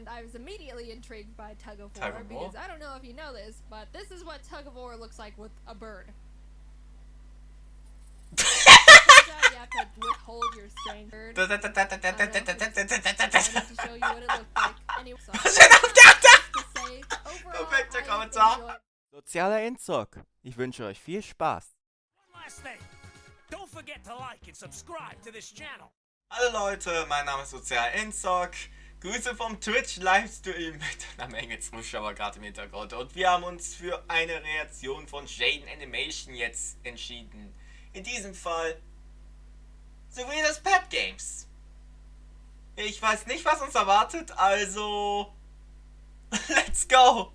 And I was immediately intrigued by tug of war because I don't know if you know this, but this is what tug of war looks like with a bird. You have to withhold your strain bird. To show you what it looked like. Anyway, Perfekter Kommentar. Sozialer Entzug. Ich wünsche euch viel Spaß. Hallo Leute, mein Name ist Sozialer Entzug. Grüße vom Twitch-Livestream mit einer Menge Zuschauer gerade im Hintergrund. Und wir haben uns für eine Reaktion von Jaiden Animation jetzt entschieden. In diesem Fall sowie das Pet Games. Ich weiß nicht, was uns erwartet, also let's go!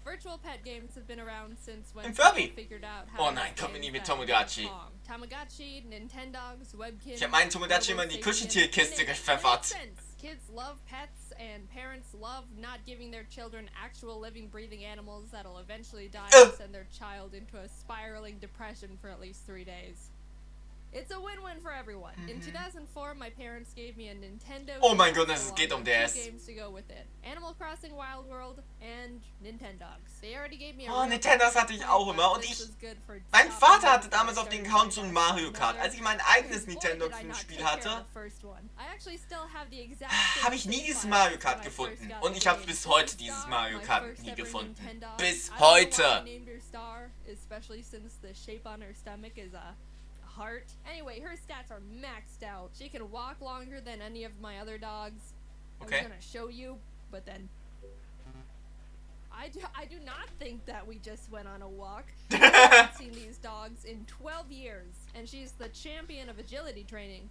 Virtual pet games have been around since when Furby figured out how oh nein, komm mir nie mit Tomodachi. Tamagotchi, Nintendogs, Webkinz. Ich hab meinen Tomodachi immer in die Kuscheltierkiste gepfeffert. Kids love pets and parents love not giving their children actual living, breathing animals that'll eventually die and send their child into a spiraling depression for at least 3 days. It's a win-win for everyone. In 2004, my parents gave me a Nintendo. Oh mein Gott, es geht DS. Games to go with it: Animal Crossing Wild World and Nintendogs. They already gave me a oh, Nintendos hatte ich auch immer und mein Vater hatte damals auf den Account so ein Mario Kart. Als ich mein eigenes Nintendo-Spiel hatte, habe ich nie dieses Mario Kart gefunden. Und ich habe bis heute dieses Mario Kart nie gefunden. Bis heute. Heart. Anyway, her stats are maxed out. She can walk longer than any of my other dogs. Okay. I was gonna show you, but then I do not think that we just went on a walk. I haven't seen these dogs in 12 years, and she's the champion of agility training.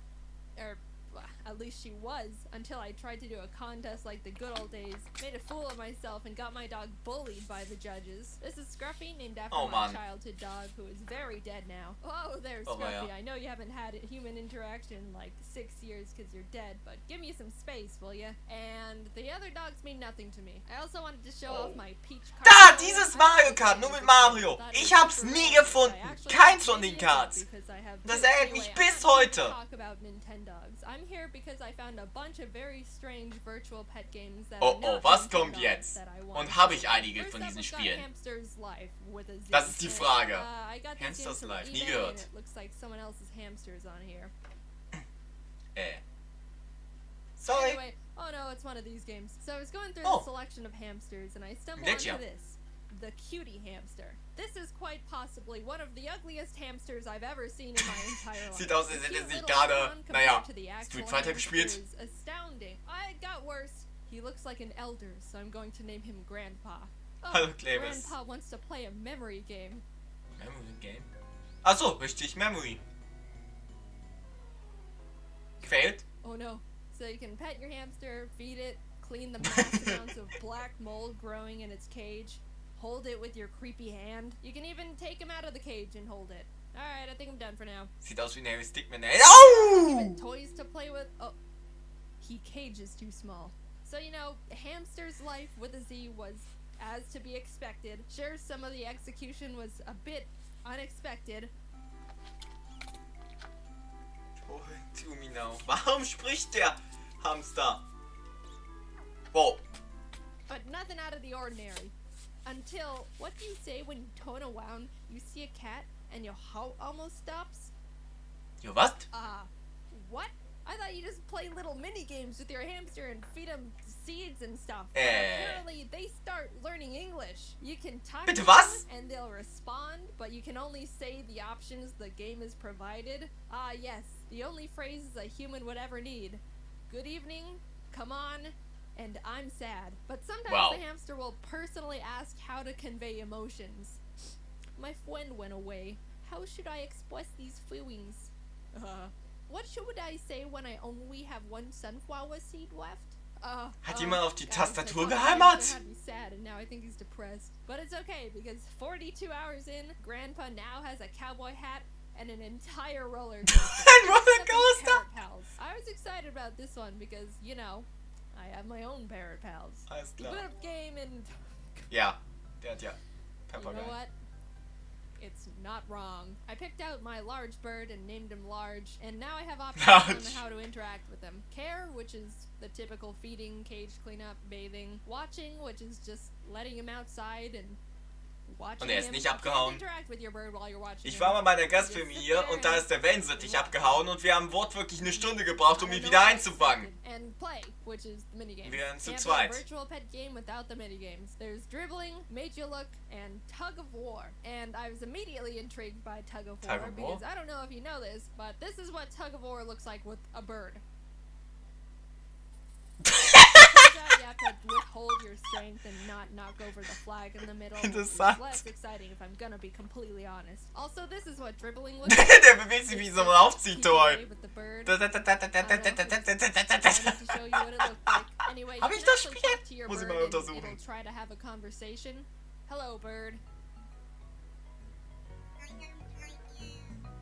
At least she was, until I tried to do a contest like the good old days, made a fool of myself, and got my dog bullied by the judges. This is Scruffy, named after my childhood dog, who is very dead now. Oh, there's Scruffy. I know you haven't had a human interaction in like 6 years because you're dead, but give me some space, will ya? And the other dogs mean nothing to me. I also wanted to show off my peach card. Da, dieses Mario Kart, nur mit Mario. Ich hab's nie gefunden. Keins von den Cards. Das ärgert mich bis heute. I'm here because I found a bunch of very strange virtual pet games that oh, was kommt jetzt? Und habe ich einige von diesen Spielen? Das ist die Frage. Hamster's Life, nie gehört. Sorry. Anyway, oh no, it's one of these games. So I was going through the selection of hamsters and I stumbled onto this. The cutie hamster. This is quite possibly one of the ugliest hamsters I've ever seen in my entire life. Sieht aus, als hätte sie gerade, naja, Street Fighter gespielt. Astounding. It got worse. He looks like an elder, so I'm going to name him Grandpa. Oh, hallo Clemens. Grandpa wants to play a memory game. Memory game? Achso, richtig, Memory. Gefällt? Oh no. So you can pet your hamster, feed it, clean the massive amounts of black mold growing in its cage. Hold it with your creepy hand. You can even take him out of the cage and hold it. Alright, I think I'm done for now. Sieht aus wie ein Harry Stickman. Oh! Even toys to play with. Oh, he cage is too small. So, you know, hamster's life with a Z was as to be expected. Sure, some of the execution was a bit unexpected. Oh, tu me now. Warum spricht der Hamster? Whoa. But nothing out of the ordinary. Until, what do you say when you turn around, you see a cat, and your heart almost stops? Your what? What? I thought you just play little mini games with your hamster and feed them seeds and stuff. Apparently, they start learning English. You can talk to them and they'll respond, but you can only say the options the game has provided. Yes, the only phrases a human would ever need. Good evening, come on, and I'm sad. But sometimes the hamster will personally ask how to convey emotions. My friend went away. How should I express these feelings? What should I say when I only have one sunflower seed left? Hat jemand auf die Tastatur geheimert? Sad, and now I think he's depressed. But it's okay, because 42 hours in, Grandpa now has a cowboy hat and an entire roller coaster. Ein roller coaster? I was excited about this one because, you know, I have my own parrot pals. Alles klar. Good game and... Ja, der hat ja Pepper. You know what? It's not wrong. I picked out my large bird and named him Large, and now I have options on how to interact with him. Care, which is the typical feeding, cage cleanup, bathing. Watching, which is just letting him outside and watching Und er ist him. nicht abgehauen. Interact with your bird while you're watching Ich him. war mal bei einer Gastfamilie und da ist der Wellensittich abgehauen und wir haben wortwörtlich eine Stunde gebraucht, um ihn wieder einzufangen. And play, which is the minigame. Wir sind zu Can't zweit. be a virtual pet game without the minigames. There's dribbling, made you look, and tug of war. And I was immediately intrigued by tug of war because I don't know if you know this, but this is what tug of war looks like with a bird. You have to withhold your strength and not knock over the flag in the middle. It's less exciting if I'm gonna be completely honest. Also, this is what dribbling looks like. Der bewegt sich wie so ein Aufziehtoy. Hab ich das Spiel? Muss ich mal untersuchen. Try to have a conversation. Hello, bird.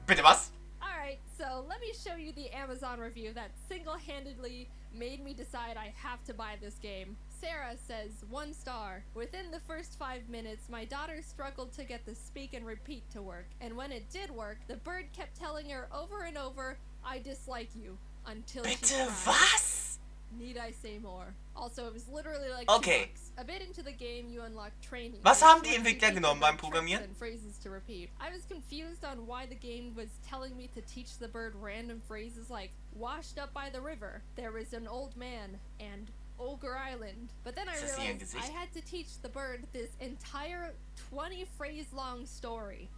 Bitte was? Alright, so let me show you the Amazon review that single-handedly made me decide I have to buy this game. Sarah says, 1 star. Within the first 5 minutes, my daughter struggled to get the speak and repeat to work. And when it did work, the bird kept telling her over and over, I dislike you, until she Bitte cried. was? Need I say more? Also, it was literally like Okay. $2. A bit into the game, you unlock training. Was haben die Entwickler genommen beim Programmieren? And phrases to repeat. I was confused on why the game was telling me to teach the bird random phrases like washed up by the river, there was an old man, and Ogre Island. But then I realized I had to teach the bird this entire 20-phrase-long story.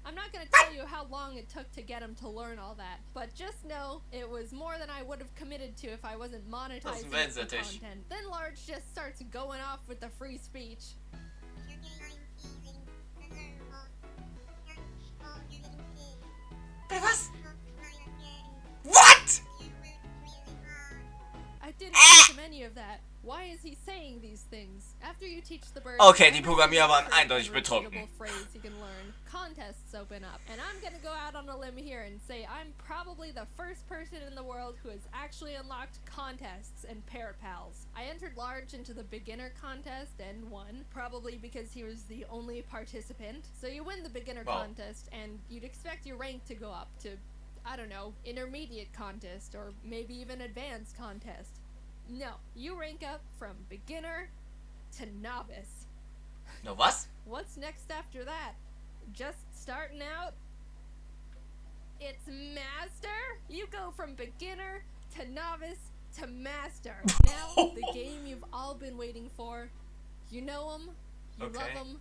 I'm not gonna tell you how long it took to get him to learn all that, but just know it was more than I would have committed to if I wasn't monetizing the content. Then Large just starts going off with the free speech. Was? What? I didn't ask him any of that. Why is he saying these things? After you teach the bird, okay, die Programmierer waren eindeutig betrunken. Phrase you can learn. Contests open up, and I'm gonna go out on a limb here and say I'm probably the first person in the world who has actually unlocked contests and parrot pals. I entered Large into the beginner contest and won, probably because he was the only participant. So you win the beginner contest, and you'd expect your rank to go up to, I don't know, intermediate contest or maybe even advanced contest. No, you rank up from beginner to novice. No was? What's next after that? Just starting out? It's master? You go from beginner to novice to master. Now, the game you've all been waiting for. You know them, you love them,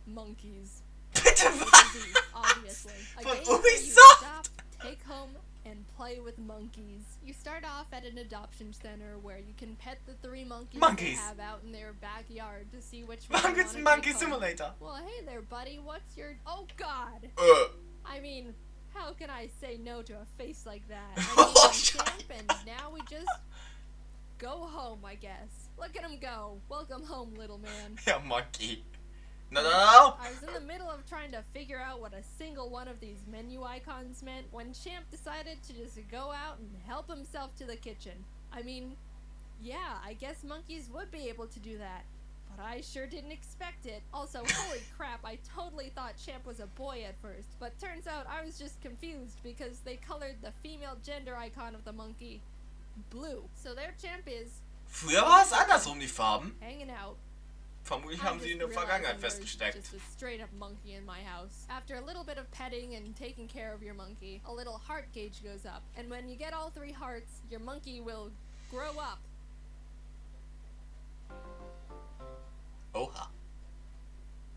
monkeys. Bitte was? Obviously. A Von game where you Ubisoft? adopt, take home, and play with monkeys. You start off at an adoption center where you can pet the 3 monkeys they have out in their backyard to see which one you want to Monkey take Simulator. home. Well, hey there, buddy. What's your... Oh, God. I mean, how can I say no to a face like that? I mean, camp, and now we just go home, I guess. Look at him go. Welcome home, little man. Ja, Monkey. No. I was in the middle of trying to figure out what a single one of these menu icons meant when Champ decided to just go out and help himself to the kitchen. I mean, yeah, I guess monkeys would be able to do that, but I sure didn't expect it. Also, holy crap, I totally thought Champ was a boy at first, but turns out I was just confused because they colored the female gender icon of the monkey blue. So there Champ is. Früher war es andersrum, die Farben. Hanging out. Vermutlich haben sie in der Vergangenheit festgesteckt. Just a straight up monkey in my house. After a little bit of petting and taking care of your monkey, a little heart gauge goes up. And when you get all 3 hearts, your monkey will grow up. Oha.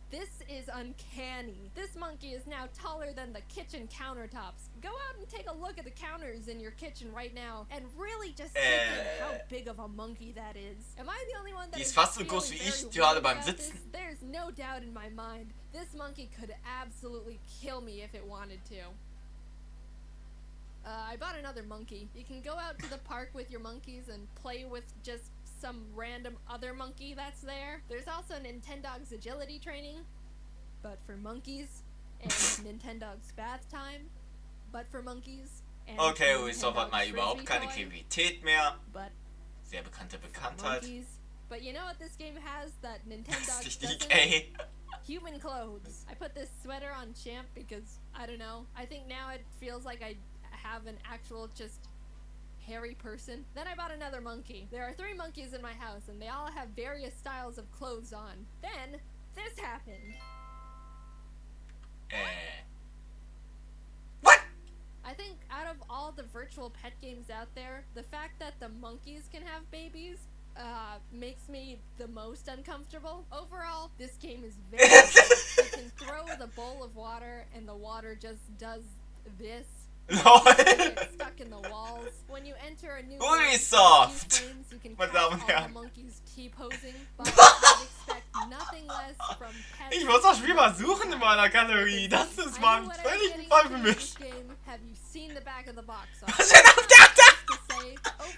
This is uncanny. This monkey is now taller than the kitchen countertops. Go out and take a look at the counters in your kitchen right now and really just think how big of a monkey that is. Am I the only one that Die is ist fast so feeling groß wie very ich, weird gerade beim about Sitzen. this? There's no doubt in my mind. This monkey could absolutely kill me if it wanted to. I bought another monkey. You can go out to the park with your monkeys and play with just some random other monkey that's there. There's also Nintendogs agility training, but for monkeys, and Nintendogs bath time, but for monkeys. And Okay, Ubisoft hat mal Nintendogs überhaupt keine Frisbee toy, Kreativität mehr. but Sehr bekannte for Bekanntheit. monkeys. But you know what this game has that Nintendogs Richtig, doesn't? ey. Human clothes. I put this sweater on Champ because, I don't know, I think now it feels like I have an actual just hairy person. Then I bought another monkey. There are 3 monkeys in my house and they all have various styles of clothes on. Then this happened. What? I think out of all the virtual pet games out there, the fact that the monkeys can have babies makes me the most uncomfortable. Overall, this game is very good. You can throw the bowl of water and the water just does this. LOL. You get stuck in the walls. When you enter a new Ubisoft! frames, you can Meine catch Damen und all the Herren. monkeys T-posing, but I'd expect nothing less from pets. Ich muss das Spiel mal suchen in meiner Galerie. Das ist mal ein völliger Fall für mich. Have you seen the back of the box? Was steht auf der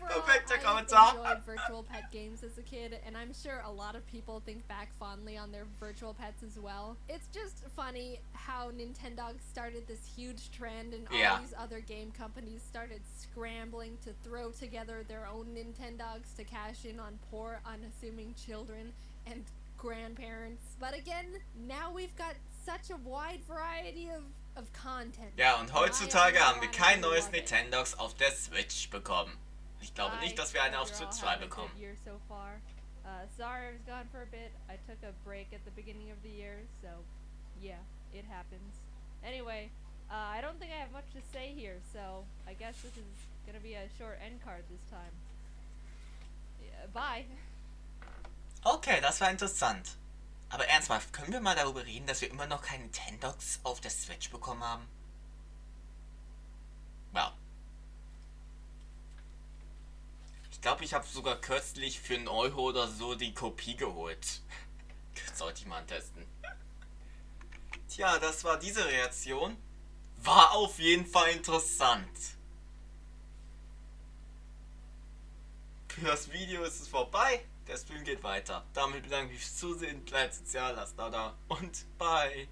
Perfekter I Kommentar. enjoyed virtual pet games as a kid, and I'm sure a lot of people think back fondly on their virtual pets as well. It's just funny how Nintendo started this huge trend, and all these other game companies started scrambling to throw together their own Nintendogs to cash in on poor, unassuming children and grandparents. But again, now we've got such a wide variety of content. Ja, und heutzutage haben wir kein neues Nintendogs auf der Switch bekommen. Ich glaube nicht, dass wir eine auf Switch 2 bekommen. So far. Sorry I was gone for a bit. I took a break at the beginning of the year, so yeah, it happens. Anyway, I don't think I have much to say here, so I guess this is gonna be a short end card this time. Yeah, bye. Okay, das war interessant. Aber ernsthaft, können wir mal darüber reden, dass wir immer noch keine Nintendogs auf der Switch bekommen haben? Wow. Ich glaube, ich habe sogar kürzlich für 1 Euro oder so die Kopie geholt. Sollte ich mal testen. Tja, das war diese Reaktion. War auf jeden Fall interessant. Für das Video ist es vorbei. Der Stream geht weiter. Damit bedanke ich mich fürs Zusehen. Bleibt sozial, lasst da und bye.